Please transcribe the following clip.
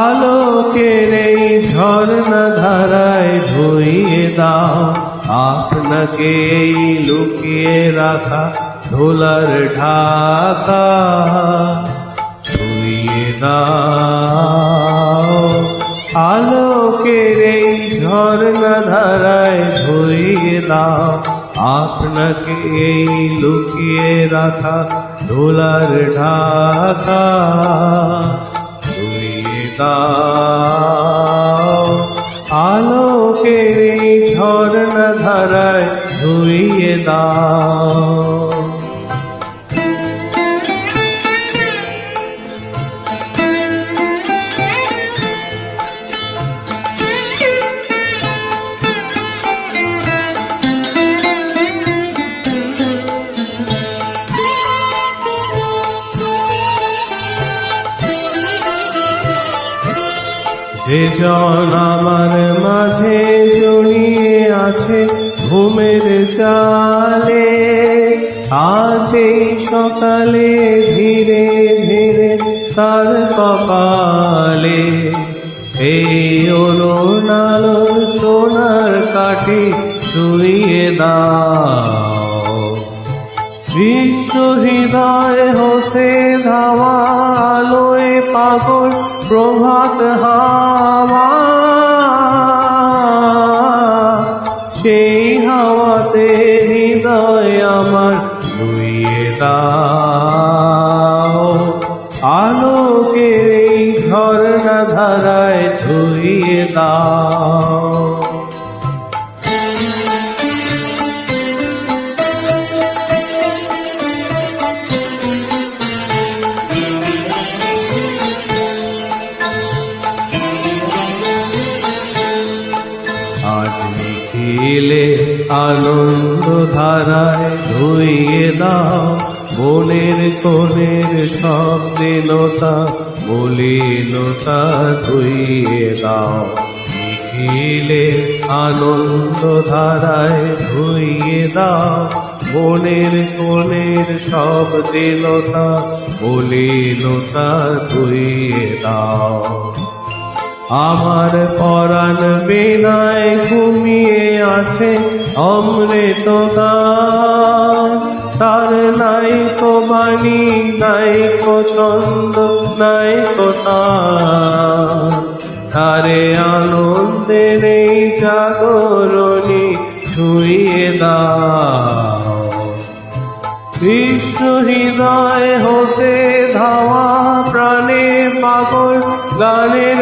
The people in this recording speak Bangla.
আলোকের এই ঝর্ণা ধারায় ধুইয়ে দাও আপনাকে এই লুকিয়ে রাখা ধুলার ঢাকা, ধুইয়ে দাও। আলোকের এই ঝর্ণা ধারায় ধুইয়ে দাও আপনাকে এই লুকিয়ে রাখা ধুলার ঢাকা, আলোকের এই ঝর্ণা ধারায় ধুইয়ে দাও। যে জন আমার মাঝে জড়িয়ে আছে ঘুমের জালে, আজ এই সকালে ধীরে ধীরে তার কপালে এই অরুণ আলোর সোনার কাঠি ছুঁয়ে দাও। বিশ্ব হৃদয় হতে ধাওয়া আলোয় পাগল প্রভাত হাওয়া, সেই হাওয়াতে হৃদয় আমার ধুইয়ে দাও। আলোকের এই ঝর্ণা ধারায় ধুইয়ে দাও। আজ নিখিলে আনন্দ ধারায় ধুইয়ে দাও মনের কোণের সব দীনতা মলিনতা ধুইয়ে দাও। নিখিলে আনন্দ ধারায় ধুইয়ে দাও মনের কোণের সব দীনতা মলিনতা ধুইয়ে দাও। আমার পরাণ বেনায় ঘুমিয়ে আছে অমৃত গান, তার নাই কো বাণী নাই কো ছন্দ নাই কো তান, তারে আনন্দের এই জাগরণী ছুঁয়ে দাও। বিশ্ব হৃদয় হতে ধাওয়া প্রাণে পাগল গানের